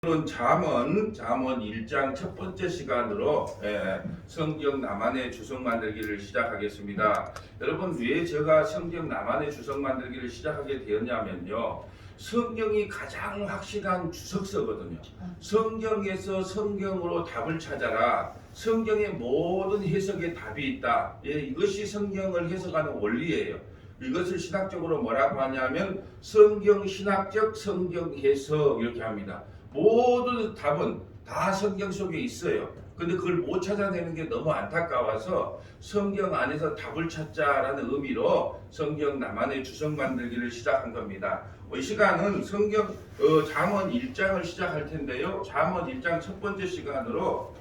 오늘은 잠언 1장 첫 번째 시간으로 성경 나만의 주석 만들기를 시작하겠습니다. 여러분, 왜 제가 성경 나만의 주석 만들기를 시작하게 되었냐면요, 성경이 가장 확실한 주석서거든요. 성경에서 성경으로 답을 찾아라. 성경의 모든 해석에 답이 있다. 이것이 성경을 해석하는 원리예요. 이것을 신학적으로 뭐라고 하냐면 성경 신학적 성경 해석 이렇게 합니다. 모든 답은 다 성경 속에 있어요. 근데 그걸 못 찾아내는 게 너무 안타까워서 성경 안에서 답을 찾자라는 의미로 성경 나만의 주석 만들기를 시작한 겁니다. 이 시간은 잠언 1장을 시작할 텐데요. 잠언 1장 첫 번째 시간으로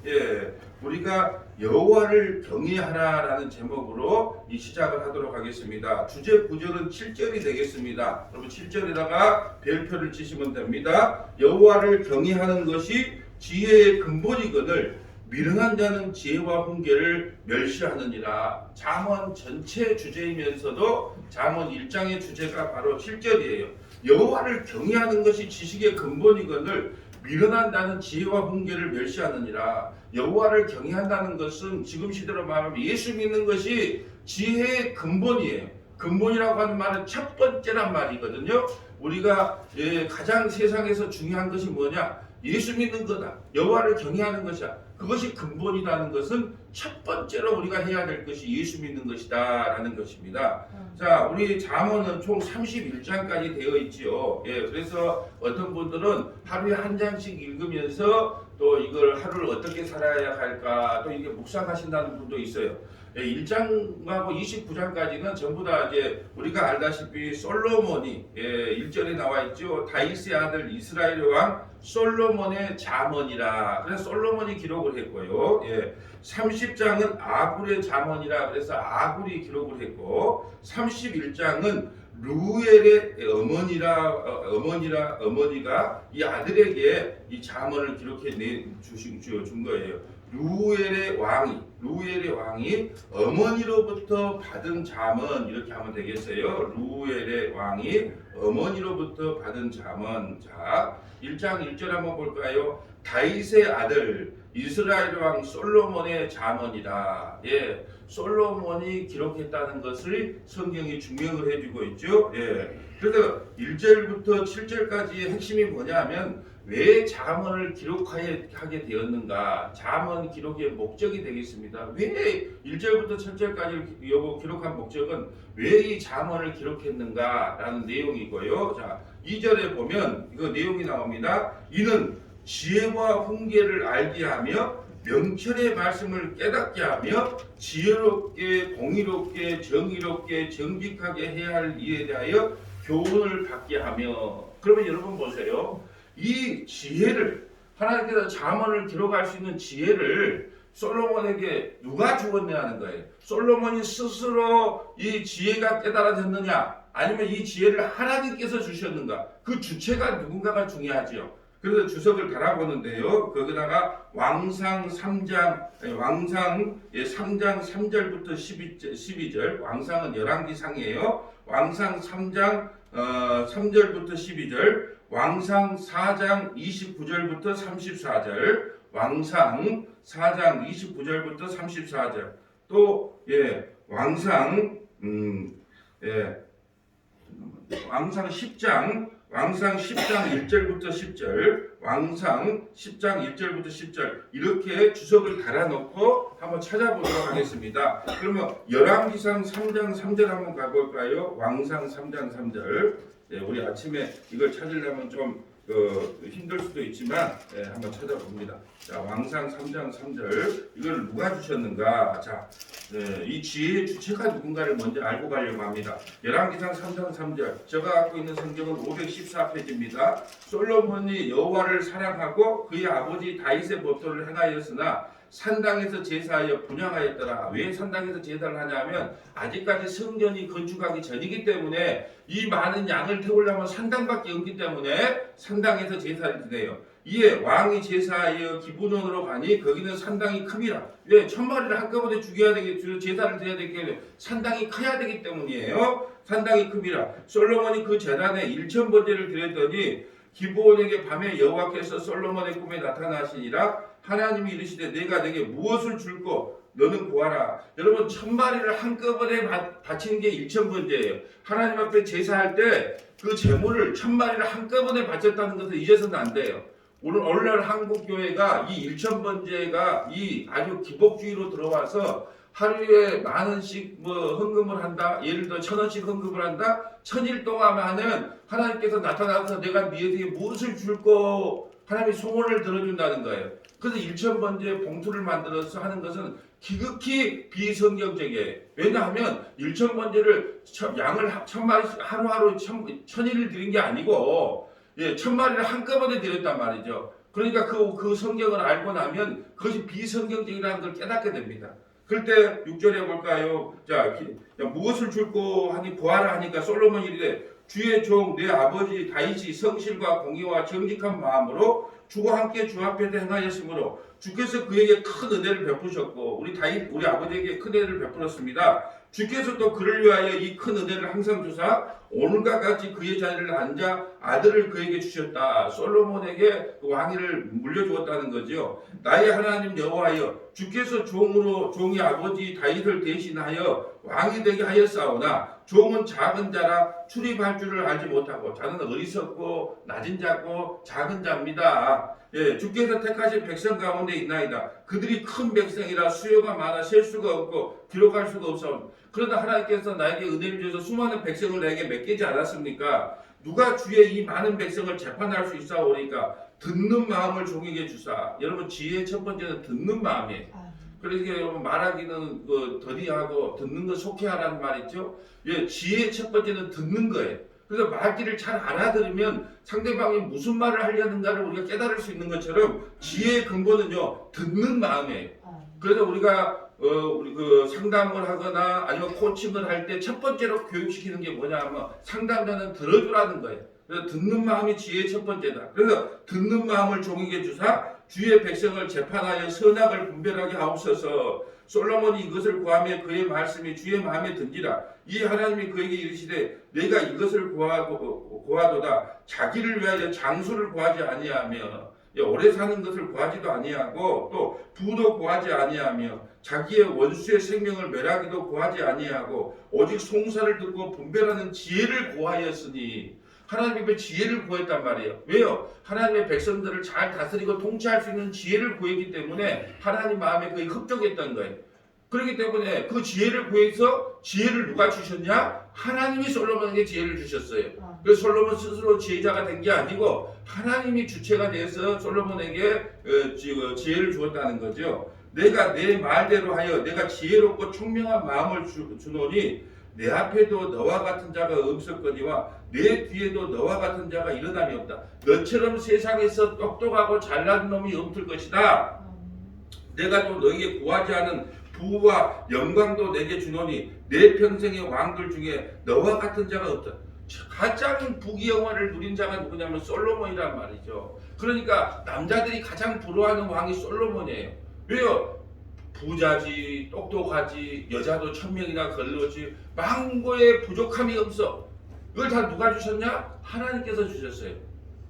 우리가 여호와를 경외하라라는 제목으로 이 시작을 하도록 하겠습니다. 주제 구절은 7절이 되겠습니다. 여러분 7절에다가 별표를 치시면 됩니다. 여호와를 경외하는 것이 지혜의 근본이거늘 미련한 자는 지혜와 훈계를 멸시하느니라. 잠언 전체 주제이면서도 잠언 1장의 주제가 바로 7절이에요. 여호와를 경외하는 것이 지식의 근본이거늘 미련한 자는 지혜와 훈계를 멸시하느니라. 여호와를 경외한다는 것은 지금 시대로 말하면 예수 믿는 것이 지혜의 근본이에요. 근본이라고 하는 말은 첫 번째란 말이거든요. 우리가 가장 세상에서 중요한 것이 뭐냐? 예수 믿는 거다. 여호와를 경외하는 것이야. 그것이 근본이라는 것은 첫 번째로 우리가 해야 될 것이 예수 믿는 것이다 라는 것입니다. 자, 우리 잠언은 총 31장까지 되어 있지요. 그래서 어떤 분들은 하루에 한 장씩 읽으면서 또 이걸 하루를 어떻게 살아야 할까 또 이게 묵상하신다는 분도 있어요. 1장하고 29장까지는 전부 다 이제 우리가 알다시피 솔로몬이 1절에 나와 있죠. 다윗의 아들 이스라엘의 왕 솔로몬의 잠언이라. 그래서 솔로몬이 기록을 했고요. 30장은 아굴의 잠언이라. 그래서 아굴이 기록을 했고 31장은 루엘의 어머니가 이 아들에게 이 잠언을 기록해 준 거예요. 루엘의 왕이 어머니로부터 받은 잠언 이렇게 하면 되겠어요. 루엘의 왕이 어머니로부터 받은 잠언. 자, 1장 1절 한번 볼까요? 다윗의 아들 이스라엘 왕 솔로몬의 잠언이다. 솔로몬이 기록했다는 것을 성경이 증명을 해주고 있죠. 그래서 1절부터 7절까지의 핵심이 뭐냐면 왜 잠언을 기록하게 되었는가? 잠언 기록의 목적이 되겠습니다. 왜 1절부터 7절까지 기록한 목적은 왜 이 잠언을 기록했는가? 라는 내용이고요. 자, 2절에 보면 이거 내용이 나옵니다. 이는 지혜와 훈계를 알게 하며 명철의 말씀을 깨닫게 하며 지혜롭게 공의롭게 정의롭게 정직하게 해야 할 일에 대하여 교훈을 받게 하며. 그러면 여러분 보세요. 이 지혜를 하나님께서 잠언을 기록할 수 있는 지혜를 솔로몬에게 누가 주었냐는 거예요. 솔로몬이 스스로 이 지혜가 깨달아졌느냐 아니면 이 지혜를 하나님께서 주셨는가, 그 주체가 누군가가 중요하지요. 그래서 주석을 달아보는데요. 거기다가 왕상 3장 3절부터 12절, 왕상은 열왕기상이에요. 왕상 3장 3절부터 12절, 왕상 4장 29절부터 34절, 왕상 4장 29절부터 34절, 또 왕상 10장 1절부터 10절, 왕상 10장 1절부터 10절 이렇게 주석을 달아놓고 한번 찾아보도록 하겠습니다. 그러면 열왕기상 3장 3절 한번 가볼까요? 왕상 3장 3절. 우리 아침에 이걸 찾으려면 좀 힘들 수도 있지만 한번 찾아봅니다. 자, 왕상 3장 3절 이걸 누가 주셨는가? 자, 이 지혜의 주체가 누군가를 먼저 알고 가려고 합니다. 열왕기상 3장 3절. 제가 갖고 있는 성경은 514페이지입니다. 솔로몬이 여호와를 사랑하고 그의 아버지 다윗의 법도를 행하였으나 산당에서 제사하여 분향하였더라. 왜 산당에서 제사를 하냐면 아직까지 성전이 건축하기 전이기 때문에 이 많은 양을 태우려면 산당밖에 없기 때문에 산당에서 제사를 지내요. 이에 왕이 제사하여 기브논으로 가니 거기는 산당이 큽니다. 왜? 1000마리를 한꺼번에 죽여야 되겠죠. 제사를 드려야 되기 때문에 산당이 커야 되기 때문이에요. 산당이 큽니다. 솔로몬이 그 제단에 1000번제를 드렸더니 기브온에게 밤에 여호와께서 솔로몬의 꿈에 나타나시니라. 하나님이 이르시되 내가 내게 무엇을 줄고 너는 구하라. 여러분 1000마리를 한꺼번에 바치는 게 1000번제예요. 하나님 앞에 제사할 때 그 제물을 1000마리를 한꺼번에 바쳤다는 것을 잊어서는 안 돼요. 오늘날 한국 교회가 이 1000번제가 이 아주 기복주의로 들어와서 하루에 10,000원씩 뭐 헌금을 한다. 예를 들어 1,000원씩 헌금을 한다. 1000일 동안 하면 하나님께서 나타나서 내가 너희에게 무엇을 줄고 하나님이 소원을 들어준다는 거예요. 그래서 1000번제 봉투를 만들어서 하는 것은 지극히 비성경적이에요. 왜냐하면 1000번제를 양을 1000마리씩 하루하루 1000일을 드린 게 아니고 1000마리를 한꺼번에 드렸단 말이죠. 그러니까 그 성경을 알고 나면 그것이 비성경적이라는 걸 깨닫게 됩니다. 그럴 때 6절에 볼까요? 자, 무엇을 줄고 하니 구하라 하니까 솔로몬이 이르되 주의 종 내 아버지 다윗이 성실과 공의와 정직한 마음으로 주와 함께 주 앞에 행하였으므로 주께서 그에게 큰 은혜를 베푸셨고 우리 아버지에게 큰 은혜를 베풀었습니다. 주께서 또 그를 위하여 이 큰 은혜를 항상 주사 오늘과 같이 그의 자리를 앉아 아들을 그에게 주셨다. 솔로몬에게 그 왕위를 물려주었다는 거죠. 나의 하나님 여호와여 주께서 종이 아버지 다윗을 대신하여 왕이 되게 하였사오나 종은 작은 자라 출입할 줄을 알지 못하고 자는 어리석고 낮은 자고 작은 자입니다. 주께서 택하신 백성 가운데 있나이다. 그들이 큰 백성이라 수요가 많아 셀 수가 없고 기록할 수가 없사오니 그러나 하나님께서 나에게 은혜를 주셔서 수많은 백성을 나에게 맡기지 않았습니까? 누가 주의 이 많은 백성을 재판할 수 있사오니까 듣는 마음을 종에게 주사. 여러분 지혜의 첫 번째는 듣는 마음이에요. 그러니까 여러분 말하기는 더디하고 듣는 거 속해하라는 말 있죠. 지혜의 첫 번째는 듣는 거예요. 그래서 말귀를 잘 알아들으면 상대방이 무슨 말을 하려는가를 우리가 깨달을 수 있는 것처럼 지혜의 근본은요 듣는 마음이에요. 그래서 우리가 우리 상담을 하거나 아니면 코칭을 할 때 첫 번째로 교육시키는 게 뭐냐 하면 상담자는 들어주라는 거예요. 그래서 듣는 마음이 지혜의 첫 번째다. 그래서 듣는 마음을 종에게 주사 주의 백성을 재판하여 선악을 분별하게 하옵소서. 솔로몬이 이것을 구하며 그의 말씀이 주의 마음에 든지라. 이 하나님이 그에게 이르시되 내가 이것을 구하도다. 자기를 위하여 장수를 구하지 아니하며 오래 사는 것을 구하지도 아니하고 또 부도 구하지 아니하며 자기의 원수의 생명을 멸하기도 구하지 아니하고 오직 송사를 듣고 분별하는 지혜를 구하였으니. 하나님 앞에 지혜를 구했단 말이에요. 왜요? 하나님의 백성들을 잘 다스리고 통치할 수 있는 지혜를 구했기 때문에 하나님 마음에 그게 흡족했던 거예요. 그렇기 때문에 그 지혜를 구해서 지혜를 누가 주셨냐? 하나님이 솔로몬에게 지혜를 주셨어요. 그래서 솔로몬 스스로 지혜자가 된 게 아니고 하나님이 주체가 돼서 솔로몬에게 지혜를 주었다는 거죠. 내가 내 말대로 하여 내가 지혜롭고 총명한 마음을 주노니 내 앞에도 너와 같은 자가 없었거니와 내 뒤에도 너와 같은 자가 일어남이 없다. 너처럼 세상에서 똑똑하고 잘난 놈이 없을 것이다. 내가 또 너에게 구하지 않은 부와 영광도 내게 주노니 내 평생의 왕들 중에 너와 같은 자가 없다. 가장 부귀영화를 누린 자가 누구냐면 솔로몬이란 말이죠. 그러니까 남자들이 가장 부러워하는 왕이 솔로몬이에요. 왜요? 부자지, 똑똑하지, 여자도 1000명이나 걸러지, 망고에 부족함이 없어. 이걸 다 누가 주셨냐? 하나님께서 주셨어요.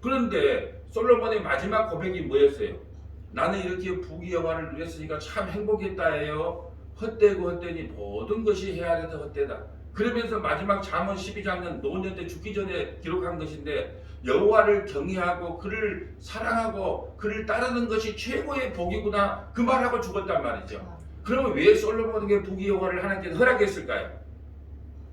그런데 솔로몬의 마지막 고백이 뭐였어요? 나는 이렇게 부귀영화를 누렸으니까 참 행복했다예요. 헛되고 헛되니 모든 것이 헤아려서 헛되다. 그러면서 마지막 잠언 12장은 노년 때 죽기 전에 기록한 것인데 여호와를 경외하고 그를 사랑하고 그를 따르는 것이 최고의 복이구나 그 말하고 죽었단 말이죠. 그러면 왜 솔로몬에게 부귀영화를 하나님께서 허락했을까요?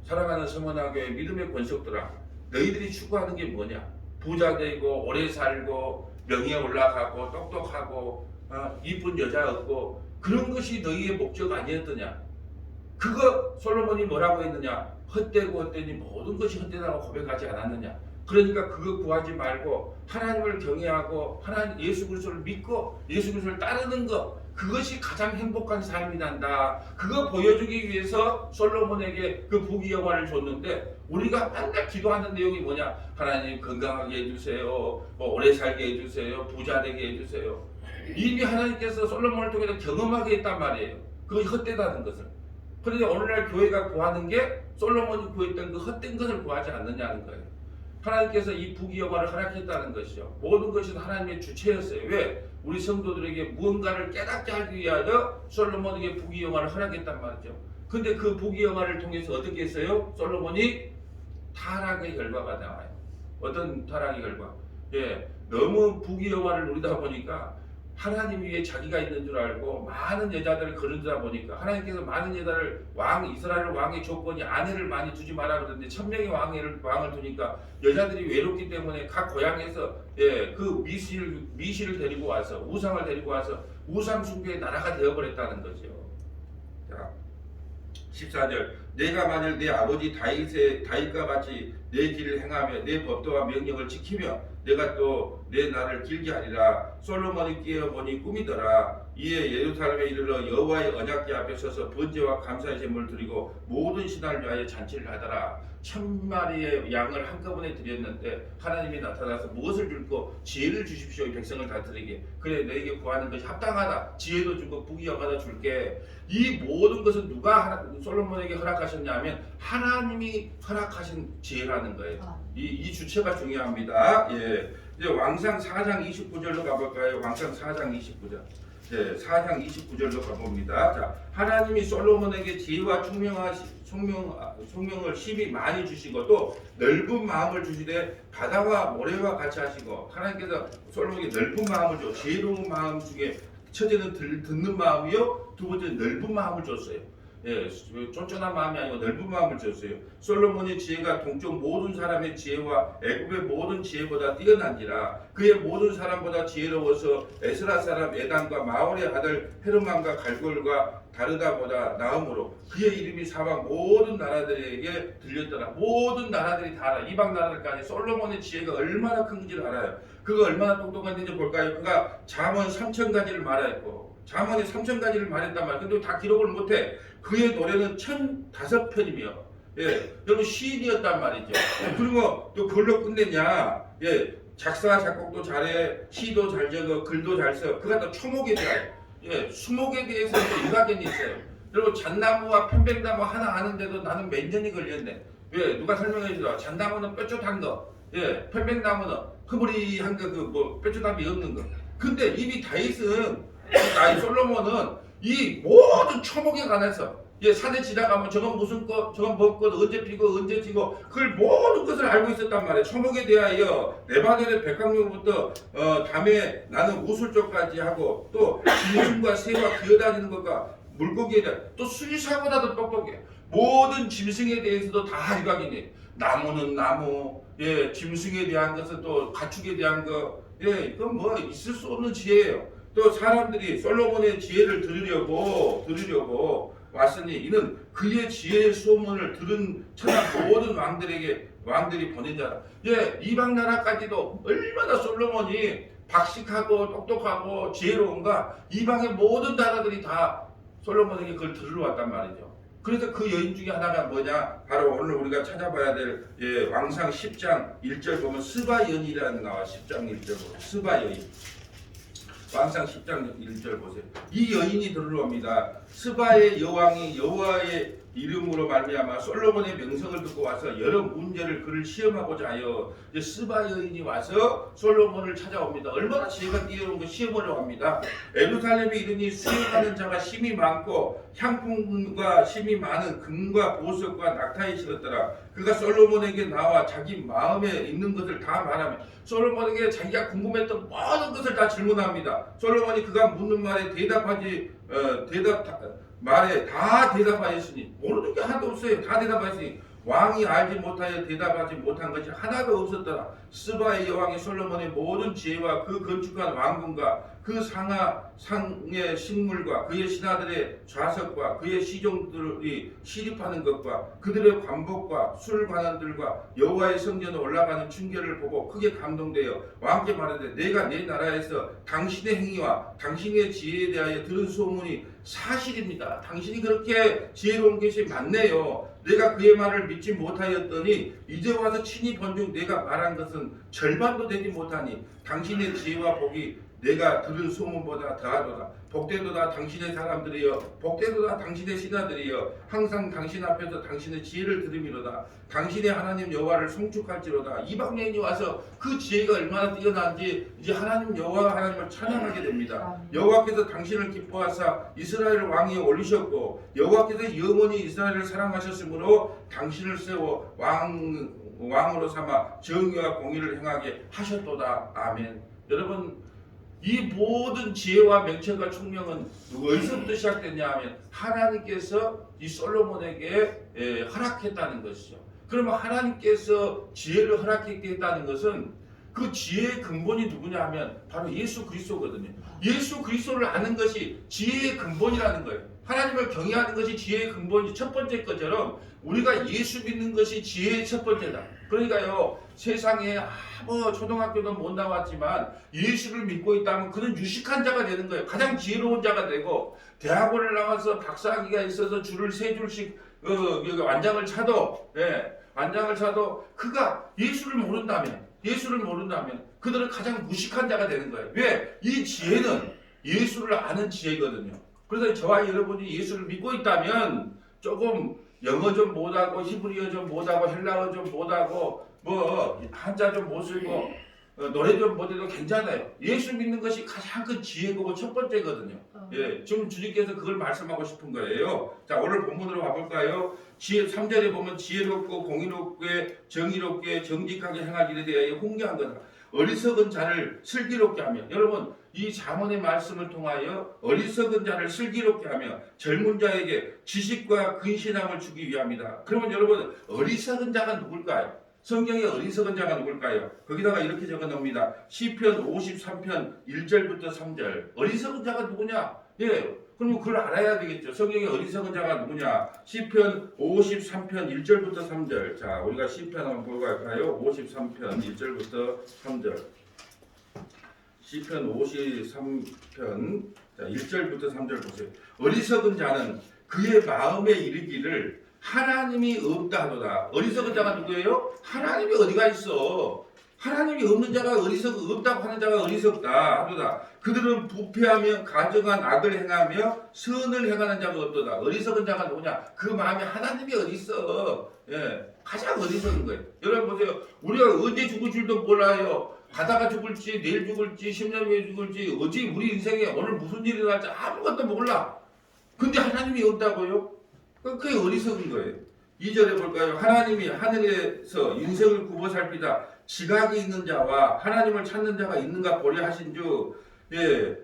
사랑하는 서머나교회 믿음의 권속들아, 너희들이 추구하는 게 뭐냐? 부자 되고 오래 살고 명예에 올라가고 똑똑하고 이쁜 여자 얻고 그런 것이 너희의 목적 아니었더냐? 그거 솔로몬이 뭐라고 했느냐? 헛되고 헛되니 모든 것이 헛되다고 고백하지 않았느냐? 그러니까 그거 구하지 말고 하나님을 경외하고 하나님 예수 그리스도를 믿고 예수 그리스도를 따르는 것, 그것이 가장 행복한 삶이란다. 그거 보여주기 위해서 솔로몬에게 그 부귀영화를 줬는데 우리가 맨날 기도하는 내용이 뭐냐? 하나님 건강하게 해주세요. 뭐 오래 살게 해주세요. 부자 되게 해주세요. 이미 하나님께서 솔로몬을 통해서 경험하게 했단 말이에요. 그것이 헛되다는 것을. 그런데 오늘날 교회가 구하는 게 솔로몬이 구했던 그 헛된 것을 구하지 않느냐는 거예요. 하나님께서 이 부귀영화를 허락했다는 것이죠. 모든 것이 하나님의 주체였어요. 왜? 우리 성도들에게 무언가를 깨닫게 하기 위하여 솔로몬에게 부귀영화를 허락했단 말이죠. 근데 그 부귀영화를 통해서 어떻게 했어요? 솔로몬이 타락의 결과가 나와요. 어떤 타락의 결과? 예, 너무 부귀영화를 누리다 보니까 하나님 위에 자기가 있는 줄 알고 많은 여자들을 거느리다 보니까 하나님께서 많은 여자를 이스라엘 왕의 조건이 아내를 많이 두지 마라 그러는데 1000명의 왕을 두니까 여자들이 외롭기 때문에 각 고향에서 그 미시를 데리고 와서 우상을 데리고 와서 우상 숭배의 나라가 되어버렸다는 거죠. 자, 14절 내가 만일 내 아버지 다윗과 같이 내 길을 행하며 내 법도와 명령을 지키며 내가 또 내 날을 길게 하리라. 솔로몬이 깨어보니 꿈이더라. 이에 예루살렘에 이르러 여호와의 언약궤 앞에 서서 번제와 감사의 제물을 드리고 모든 신하를 위하여 잔치를 하더라. 1000마리의 양을 한꺼번에 드렸는데 하나님이 나타나서 무엇을 줄고 지혜를 주십시오. 이 백성을 다 드리게. 그래 너에게 구하는 것이 합당하다. 지혜도 주고 부귀영화도 줄게. 이 모든 것은 누가 솔로몬에게 허락하셨냐면 하나님이 허락하신 지혜라는 거예요. 이 주체가 중요합니다. 예. 이제 왕상 4장 29절로 가볼까요? 왕상 4장 29절. 네, 4장 29절로 가봅니다. 자, 하나님이 솔로몬에게 지혜와 총명을 심히 많이 주시고 또 넓은 마음을 주시되 바다와 모래와 같이 하시고 하나님께서 솔로몬에게 넓은 마음을 줘. 지혜로운 마음 중에 첫째는 듣는 마음이요, 두 번째는 넓은 마음을 줬어요. 예, 쫀쫀한 마음이 아니고 넓은 마음을 줬어요. 솔로몬의 지혜가 동쪽 모든 사람의 지혜와 애굽의 모든 지혜보다 뛰어난지라. 그의 모든 사람보다 지혜로워서 에스라 사람 에단과 마올의 아들 헤르만과 갈골과 다르다보다 나음으로 그의 이름이 사방 모든 나라들에게 들렸더라. 모든 나라들이 다 알아. 이방 나라들까지 솔로몬의 지혜가 얼마나 큰지를 알아요. 그가 얼마나 똑똑한지 볼까요? 그가 잠언 3000가지를 말했고 잠언이 3000가지를 말했단 말이에요. 근데 다 기록을 못해. 그의 노래는 1005편이며 여러분 시인이었단 말이죠. 그리고 또 그걸로 끝냈냐. 작사 작곡도 잘해, 시도 잘 적어, 글도 잘 써. 그가 또 초목에 대해 수목에 대해서 또 일가견이 있어요. 여러분 잣나무와 편백나무 하나 아는데도 나는 몇 년이 걸렸네. 누가 설명해 주라. 잣나무는 뾰족한 거, 편백나무는 흐물이한 거, 그 뾰족함이 없는 거. 근데 이미 다윗은 솔로몬은 이 모든 초목에 관해서 산에 지나가면 저건 무슨 꽃, 저건 뭐꽃, 언제 피고 언제 지고 그걸 모든 것을 알고 있었단 말이에요. 초목에 대하여 레바논의 백합류부터 담에 나는 우술조까지 하고 또 짐승과 새와 기어다니는 것과 물고기에 대한 또 수의사보다도 똑똑해. 모든 짐승에 대해서도 다 일각이네. 나무는 나무, 짐승에 대한 것은 또 가축에 대한 거, 이건 뭐 있을 수 없는 지혜예요. 또 사람들이 솔로몬의 지혜를 들으려고 왔으니 이는 그의 지혜의 소문을 들은 천하 모든 왕들이 보낸 자라. 이방 나라까지도 얼마나 솔로몬이 박식하고 똑똑하고 지혜로운가. 이방의 모든 나라들이 다 솔로몬에게 그걸 들으러 왔단 말이죠. 그래서 그 여인 중에 하나가 뭐냐? 바로 오늘 우리가 찾아봐야 될 왕상 10장 1절 보면 스바 여인이라는 나와. 10장 1절 보면 스바 여인. 왕상 10장 1절 보세요. 이 여인이 들으러 옵니다. 스바의 여왕이 여호와의 이름으로 말미암아 솔로몬의 명성을 듣고 와서 여러 문제를 그를 시험하고자 하여 스바 여인이 와서 솔로몬을 찾아옵니다. 얼마나 지혜가 뛰어난 거 시험하려고 합니다. 예루살렘에 이르니 수행하는 자가 심히 많고 향품과 심히 많은 금과 보석과 낙타에 실었더라. 그가 솔로몬에게 나와 자기 마음에 있는 것을 다 말하며 솔로몬에게 자기가 궁금했던 모든 것을 다 질문합니다. 솔로몬이 그가 묻는 말에 말에 다 대답하였으니 모르는 게 하나도 없어요. 다 대답하였으니 왕이 알지 못하여 대답하지 못한 것이 하나도 없었더라. 스바의 여왕이 솔로몬의 모든 지혜와 그 건축한 왕궁과 그 상의 식물과 그의 신하들의 좌석과 그의 시종들이 시립하는 것과 그들의 관복과 술관원들과 여호와의 성전에 올라가는 춘결을 보고 크게 감동되어 왕께 말하되 내가 내 나라에서 당신의 행위와 당신의 지혜에 대하여 들은 소문이 사실입니다. 당신이 그렇게 지혜로운 것이 맞네요. 내가 그의 말을 믿지 못하였더니 이제 와서 친히 본중 내가 말한 것은 절반도 되지 못하니 당신의 지혜와 복이 내가 들은 소문보다 더하도다. 복되도다 당신의 사람들이여, 복되도다 당신의 신하들이여, 항상 당신 앞에서 당신의 지혜를 들음이로다. 당신의 하나님 여호와를 송축할지로다. 이방 여인이 와서 그 지혜가 얼마나 뛰어난지 이제 하나님 여호와 하나님을 찬양하게 됩니다. 여호와께서 당신을 기뻐하사 이스라엘 왕이 올리셨고 여호와께서 영원히 이스라엘을 사랑하셨으므로 당신을 세워 왕으로 삼아 정의와 공의를 행하게 하셨도다. 아멘. 여러분, 이 모든 지혜와 명철과 총명은 어디서부터 시작됐냐 하면 하나님께서 이 솔로몬에게 허락했다는 것이죠. 그러면 하나님께서 지혜를 허락했다는 것은 그 지혜의 근본이 누구냐 하면 바로 예수 그리스도거든요. 예수 그리스도를 아는 것이 지혜의 근본이라는 거예요. 하나님을 경외하는 것이 지혜의 근본이 첫 번째 것처럼 우리가 예수 믿는 것이 지혜의 첫 번째다. 그러니까요, 세상에 아무 초등학교도 못 나왔지만 예수를 믿고 있다면 그는 유식한 자가 되는 거예요. 가장 지혜로운 자가 되고, 대학원을 나와서 박사학위가 있어서 줄을 세 줄씩 완장을 차도 그가 예수를 모른다면 그들은 가장 무식한 자가 되는 거예요. 왜? 이 지혜는 예수를 아는 지혜거든요. 그래서 저와 여러분이 예수를 믿고 있다면 조금 영어 좀 못하고 히브리어 좀 못하고 헬라어 좀 못하고 뭐 한자 좀 못 쓰고 노래 좀 못해도 괜찮아요. 예수 믿는 것이 가장 큰 지혜고 첫 번째거든요. 예, 지금 주님께서 그걸 말씀하고 싶은 거예요. 자, 오늘 본문으로 가볼까요? 3절에 보면 지혜롭고 공의롭게 정의롭게 정직하게 행할 일에 대하여 홍려한 거다. 어리석은 자를 슬기롭게 하며, 여러분 이 잠언의 말씀을 통하여 어리석은 자를 슬기롭게 하며 젊은 자에게 지식과 근신함을 주기 위함이다. 그러면 여러분, 어리석은 자가 누굴까요? 성경에 어리석은 자가 누굴까요? 거기다가 이렇게 적어 놓습니다. 시편 53편 1절부터 3절. 어리석은 자가 누구냐? 예, 그럼 그걸 알아야 되겠죠. 성경에 어리석은 자가 누구냐? 시편 53편 1절부터 3절. 자, 우리가 시편 한번 보고 갈까요? 53편 1절부터 3절. 시편 53편 1절부터 3절 보세요. 어리석은 자는 그의 마음에 이르기를 하나님이 없다 하도다. 어리석은 자가 누구예요? 하나님이 어디가 있어? 하나님이 없는 자가 없다고 하는 자가 어리석다 하도다. 그들은 부패하며 가증한 악을 행하며 선을 행하는 자가 없도다. 어리석은 자가 누구냐? 그 마음에 하나님이 어디 있어? 예, 가장 어리석은 거예요. 여러분 보세요. 우리가 언제 죽을 줄도 몰라요. 가다가 죽을지, 내일 죽을지, 10년 후에 죽을지, 어찌 우리 인생에 오늘 무슨 일이 날지 아무것도 몰라. 근데 하나님이 없다고요? 그게 어리석은 거예요. 2절에 볼까요? 하나님이 하늘에서 인생을 굽어 살피다 지각이 있는 자와 하나님을 찾는 자가 있는가 보려 하신즉, 예,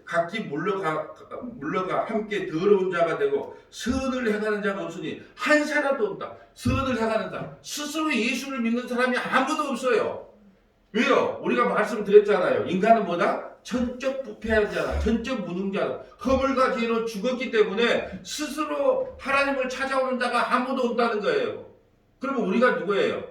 각기 물러가 함께 더러운 자가 되고 선을 행하는 자가 없으니 한 사람도 없다. 선을 행하는 자, 스스로 예수를 믿는 사람이 아무도 없어요. 왜요? 우리가 말씀드렸잖아요. 인간은 뭐다? 전적 부패한 자다. 전적 무능자다. 허물과 죄로 죽었기 때문에 스스로 하나님을 찾아오는 자가 아무도 없다는 거예요. 그러면 우리가 누구예요?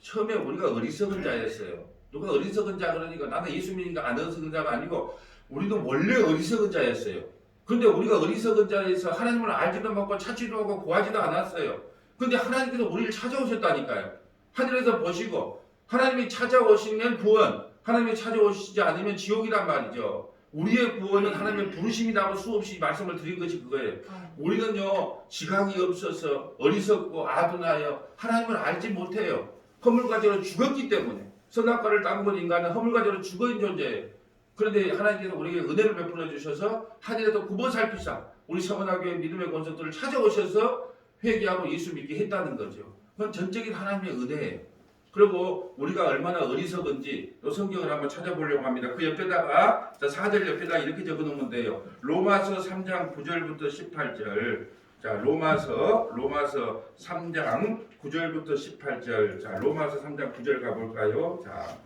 처음에 우리가 어리석은 자였어요. 누가 어리석은 자 그러니까 나는 예수 믿으니까 안 어리석은 자가 아니고 우리도 원래 어리석은 자였어요. 근데 우리가 어리석은 자에서 하나님을 알지도 못하고 찾지도 하고 구하지도 않았어요. 근데 하나님께서 우리를 찾아오셨다니까요. 하늘에서 보시고 하나님이 찾아오시면 구원, 하나님이 찾아오시지 않으면 지옥이란 말이죠. 우리의 구원은 하나님의 부르심이라고 수없이 말씀을 드린 것이 그거예요. 우리는요, 지각이 없어서 어리석고 아둔하여 하나님을 알지 못해요. 허물과 죄로 죽었기 때문에. 선악과를 따먹은 인간은 허물과 죄로 죽어있는 존재예요. 그런데 하나님께서 우리에게 은혜를 베풀어 주셔서 하늘에서 굽어 살피사 우리 서문화교회 믿음의 권속들을 찾아오셔서 회개하고 예수 믿게 했다는 거죠. 그건 전적인 하나님의 은혜예요. 그리고 우리가 얼마나 어리석은지 또 성경을 한번 찾아보려고 합니다. 그 옆에다가 4절 옆에다 이렇게 적어놓으면 돼요. 로마서 3장 9절부터 18절. 자, 로마서 3장 9절부터 18절. 자, 로마서 3장 9절 가볼까요? 자,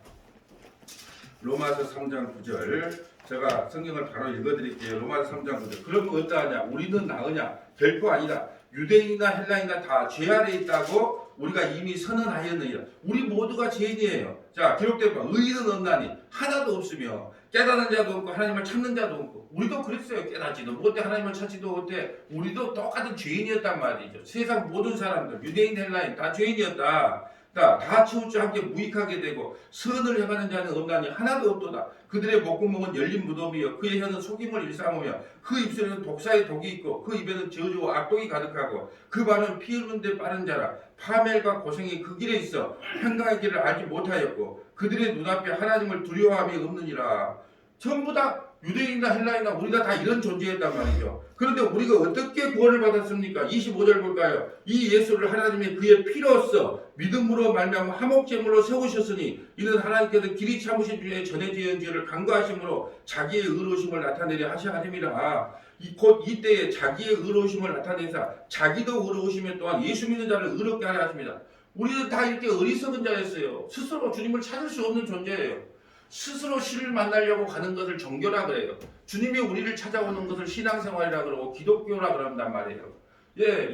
로마서 3장 9절. 제가 성경을 바로 읽어드릴게요. 로마서 3장 9절. 그러면 어떠하냐? 우리는 나으냐? 결코 아니다. 유대인이나 헬라인이나 다 죄 아래 있다고 우리가 이미 선언하였느니라. 우리 모두가 죄인이에요. 자, 기록된 바 의인은 없나니 하나도 없으며 깨닫는 자도 없고 하나님을 찾는 자도 없고. 우리도 그랬어요. 깨닫지도 못해 하나님을 찾지도 못해. 우리도 똑같은 죄인이었단 말이죠. 세상 모든 사람들 유대인 헬라인 다 죄인이었다. 다 치우지 않게 무익하게 되고 선을 행하는 자는 없나니 하나도 없도다. 그들의 목구멍은 열린 무덤이요 그의 혀는 속임을 일삼으며 그 입술에는 독사의 독이 있고 그 입에는 저주와 악독이 가득하고 그 발은 피 흐르는 데 빠른 자라. 파멸과 고생이 그 길에 있어 평강의 길을 알지 못하였고 그들의 눈앞에 하나님을 두려워함이 없느니라. 전부 다 유대인이나 헬라인이나 우리가 다 이런 존재였단 말이죠. 그런데 우리가 어떻게 구원을 받았습니까? 25절 볼까요? 이 예수를 하나님의 그의 피로써 믿음으로 말미암아 화목제물로 세우셨으니 이는 하나님께서 길이 참으신 중에 전해진 죄를 간과하심으로 자기의 의로우심을 나타내려 하셔 하심이라. 곧 이때에 자기의 의로우심을 나타내사 자기도 의로우시면 또한 예수 믿는 자를 의롭게 하려 하십니다. 우리는 다 이렇게 어리석은 자였어요. 스스로 주님을 찾을 수 없는 존재예요. 스스로 신을 만나려고 가는 것을 종교라 그래요. 주님이 우리를 찾아오는 것을 신앙생활이라 그러고 기독교라 그런단 말이에요.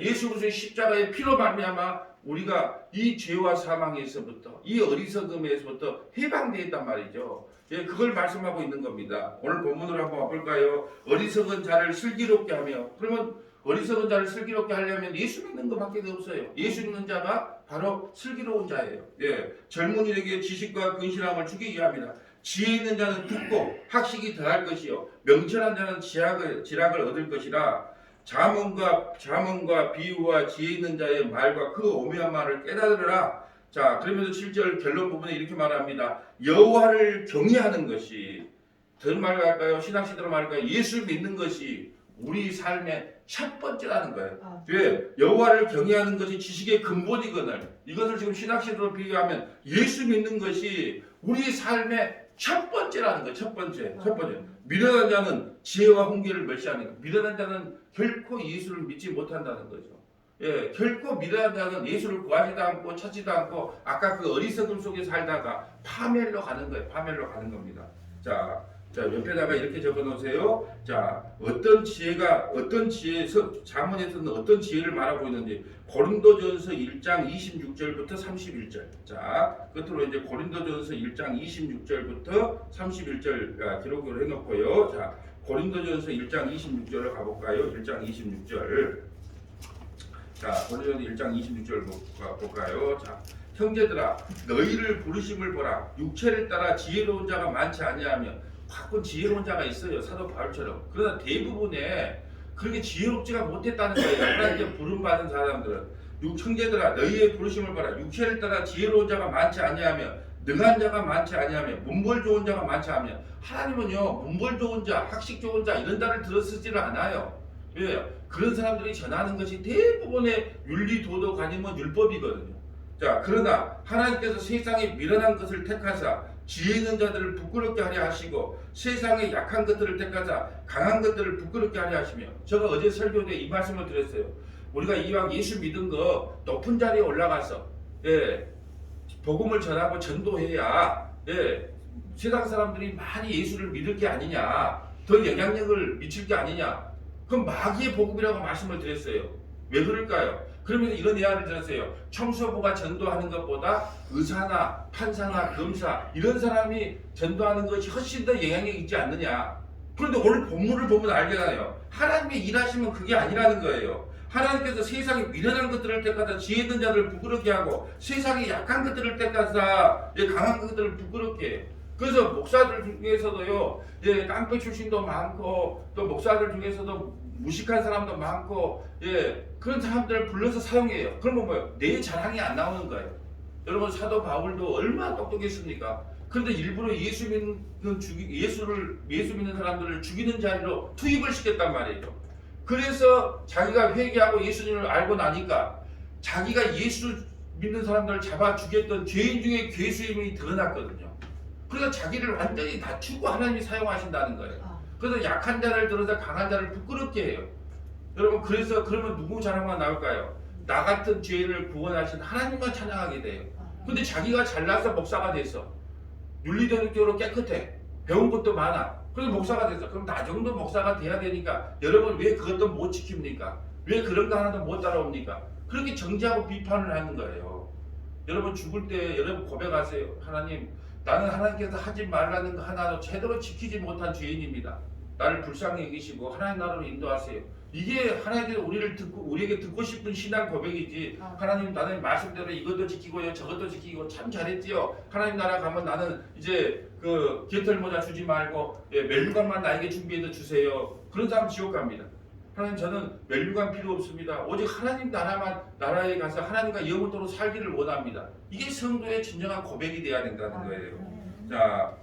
예수 그리스도의 십자가의 피로 말미암아 우리가 이 죄와 사망에서부터 이 어리석음에서부터 해방되었단 말이죠. 그걸 말씀하고 있는 겁니다. 오늘 본문으로 한번 와볼까요? 어리석은 자를 슬기롭게 하며, 그러면 어리석은 자를 슬기롭게 하려면 예수 믿는 것밖에 없어요. 예수 믿는 자가 바로 슬기로운 자예요. 젊은이에게 지식과 근실함을 주기 위함이다. 지혜 있는 자는 듣고 학식이 더할 것이요 명철한 자는 지락을 얻을 것이라. 잠언과 비유와 지혜 있는 자의 말과 그 오묘한 말을 깨달으라. 자, 그러면서 7절 결론 부분에 이렇게 말합니다. 여호와를 경외하는 것이, 다른 말로 할까요? 신학시대로 말할까요? 예수 믿는 것이 우리 삶의 첫 번째라는 거예요. 여호와를 경외하는 것이 지식의 근본이거늘. 이것을 지금 신학시대로 비교하면 예수 믿는 것이 우리 삶의 첫 번째라는 거예요. 첫 번째. 미련한 자는 지혜와 훈계를 멸시하는 거예요. 미련한 자는 결코 예수를 믿지 못한다는 거죠. 결코 미련한 자는 예수를 구하지도 않고 찾지도 않고 아까 그 어리석음 속에 살다가 파멸로 가는 거예요. 파멸로 가는 겁니다. 자, 옆에다가 이렇게 적어 놓으세요. 자, 어떤 지혜에서 잠언에서는 어떤 지혜를 말하고 있는지 고린도전서 1장 26절부터 31절. 자, 끝으로 이제 고린도전서 1장 26절부터 31절 기록을 해 놓고요. 자, 고린도전서 1장 26절을 가 볼까요? 1장 26절. 자, 고린도전서 1장 26절 볼까요? 자, 형제들아 너희를 부르심을 보라. 육체를 따라 지혜로운 자가 많지 아니하며 가끔 지혜로운 자가 있어요. 사도 바울처럼. 그러나 대부분에 그렇게 지혜롭지가 못했다는 거예요. 하나님께 부름받은 사람들은. 형제들아 너희의 부르심을 봐라. 육체를 따라 지혜로운 자가 많지 아니하며 능한 자가 많지 아니하며 문벌 좋은 자가 많지 않으며. 하나님은요 문벌 좋은 자, 학식 좋은 자 이런 자를 들어쓰지를 않아요. 왜요? 그런 사람들이 전하는 것이 대부분의 윤리 도덕 아니면 율법이거든요. 자, 그러나 하나님께서 세상에 미련한 것을 택하사 지혜 있는 자들을 부끄럽게 하려 하시고 세상에 약한 것들을 택하사 강한 것들을 부끄럽게 하려 하시며. 제가 어제 설교 때 이 말씀을 드렸어요. 우리가 이왕 예수 믿은 거 높은 자리에 올라가서 복음을 전하고 전도해야 세상 사람들이 많이 예수를 믿을 게 아니냐, 더 영향력을 미칠 게 아니냐. 그럼 마귀의 복음이라고 말씀을 드렸어요. 왜 그럴까요? 그러면서 이런 예화를 들었어요. 청소부가 전도하는 것보다 의사나 판사나 검사 이런 사람이 전도하는 것이 훨씬 더 영향력이 있지 않느냐. 그런데 오늘 본문을 보면 알겠나요? 하나님이 일하시면 그게 아니라는 거예요. 하나님께서 세상에 미련한 것들을 택하사 지혜 있는 자들을 부끄럽게 하고 세상에 약한 것들을 택하사 강한 것들을 부끄럽게 해요. 그래서 목사들 중에서도요, 깡패 출신도 많고 또 목사들 중에서도 무식한 사람도 많고 그런 사람들을 불러서 사용해요. 그러면 뭐예요? 내 자랑이 안 나오는 거예요. 여러분 사도 바울도 얼마나 똑똑했습니까? 그런데 일부러 예수 믿는 사람들을 죽이는 자리로 투입을 시켰단 말이에요. 그래서 자기가 회개하고 예수님을 알고 나니까 자기가 예수 믿는 사람들을 잡아 죽였던 죄인 중에 괴수임이 드러났거든요. 그래서 자기를 완전히 낮추고 하나님이 사용하신다는 거예요. 그래서 약한 자를 들어서 강한 자를 부끄럽게 해요. 여러분 그래서 그러면 누구 자랑만 나올까요? 나 같은 죄인을 구원하신 하나님만 찬양하게 돼요. 근데 자기가 잘나서 목사가 됐어. 윤리도덕적으로 깨끗해. 배운 것도 많아. 그래서 목사가 됐어. 그럼 나 정도 목사가 돼야 되니까 여러분 왜 그것도 못 지킵니까? 왜 그런 거 하나도 못 따라옵니까? 그렇게 정죄하고 비판을 하는 거예요. 여러분 죽을 때 여러분 고백하세요. 하나님, 나는 하나님께서 하지 말라는 거 하나도 제대로 지키지 못한 죄인입니다. 나를 불쌍히 여기시고 하나님 나라로 인도하세요. 이게 하나님께서 우리에게 듣고 싶은 신앙 고백이지. 하나님 나는 말씀대로 이것도 지키고요 저것도 지키고 참 잘했지요. 하나님 나라 가면 나는 이제 그 깃털 모자 주지 말고 멜류관만 나에게 준비해서 주세요. 그런 사람 지옥 갑니다. 하나님 저는 멜류관 필요 없습니다. 오직 하나님 나라에 가서 하나님과 영원토록 살기를 원합니다. 이게 성도의 진정한 고백이 돼야 된다는 거예요. 자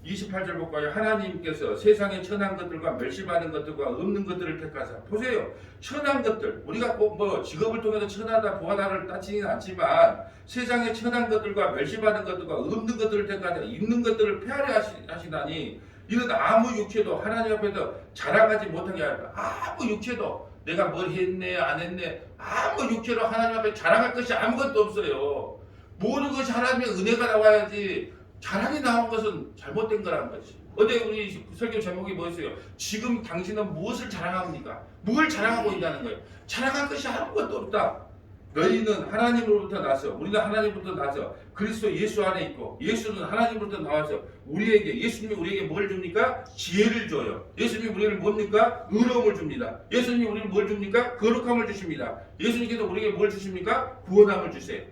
28절 볼까요? 하나님께서 세상의 천한 것들과 멸시받는 것들과 없는 것들을 택하사. 보세요. 천한 것들. 우리가 꼭 뭐 직업을 통해서 천하다 부하다를 따지는 않지만 세상의 천한 것들과 멸시받는 것들과 없는 것들을 택하사 있는 것들을 폐하려 하시다니 이는 아무 육체도 하나님 앞에서 자랑하지 못하게 하라. 아무 육체도 내가 뭘 했네 안 했네 아무 육체로 하나님 앞에 자랑할 것이 아무것도 없어요. 모든 것이 하나님의 은혜가 나와야지. 자랑이 나온 것은 잘못된 거라는 거지. 어제 우리 설교 제목이 뭐였어요? 지금 당신은 무엇을 자랑합니까? 뭘 자랑하고 있다는 거예요. 자랑할 것이 아무것도 없다. 너희는 하나님으로부터 나서 우리는 하나님으로부터 나서 그리스도 예수 안에 있고 예수는 하나님으로부터 나와서 예수님이 우리에게 뭘 줍니까? 지혜를 줘요. 예수님이 우리를 뭡니까? 의로움을 줍니다. 예수님이 우리를 뭘 줍니까? 거룩함을 주십니다. 예수님께서 우리에게 뭘 주십니까? 구원함을 주세요.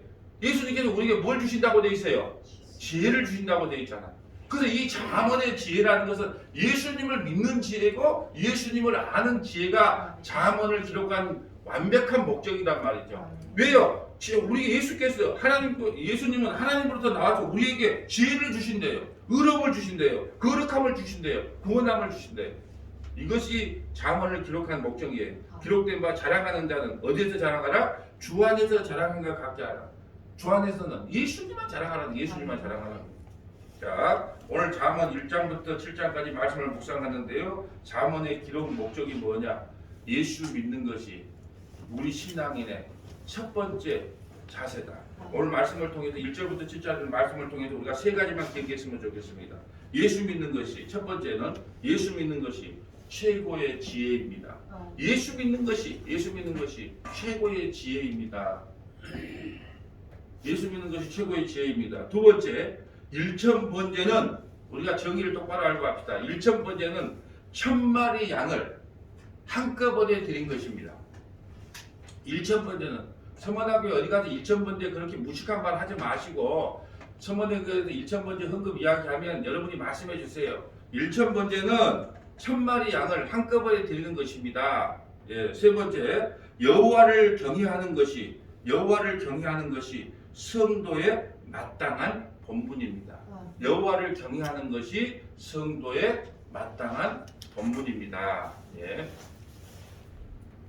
예수님께서 우리에게 뭘 주신다고 되어 있어요? 지혜를 주신다고 되어 있잖아. 그래서 이 잠언의 지혜라는 것은 예수님을 믿는 지혜고 예수님을 아는 지혜가 잠언을 기록한 완벽한 목적이란 말이죠. 왜요? 우리 예수께서 예수님은 하나님으로부터 나와서 우리에게 지혜를 주신대요. 의로움을 주신대요. 거룩함을 주신대요. 구원함을 주신대요. 이것이 잠언을 기록한 목적이에요. 기록된 바 자랑하는 자는 어디에서 자랑하라? 주 안에서 자랑하는 것 같게 하라. 주 안에서는 예수님만 자랑하라는 예수님만 자랑하라는. 자 오늘 잠언 1장부터 7장까지 말씀을 묵상하는데요. 잠언의 기록 목적이 뭐냐? 예수 믿는 것이 우리 신앙인의 첫 번째 자세다. 오늘 말씀을 통해서 1절부터 7절 말씀을 통해서 우리가 세 가지만 기억했으면 좋겠습니다. 예수 믿는 것이 첫 번째는 예수 믿는 것이 최고의 지혜입니다. 예수 믿는 것이 최고의 지혜입니다. 예수 믿는 것이 최고의 지혜입니다. 두 번째, 일천번제는 우리가 정의를 똑바로 알고 합시다. 일천번제는 1000마리 양을 한꺼번에 드린 것입니다. 일천번제는 서머나교회 어디 가서 일천번제 그렇게 무식한 말 하지 마시고 서머나교회에서 일천번제 헌금 이야기하면 여러분이 말씀해 주세요. 일천번제는 1000마리 양을 한꺼번에 드리는 것입니다. 세 번째, 여호와를 경외하는 것이 성도의 마땅한 본분입니다. 여호와를 경외하는 것이 성도의 마땅한 본분입니다.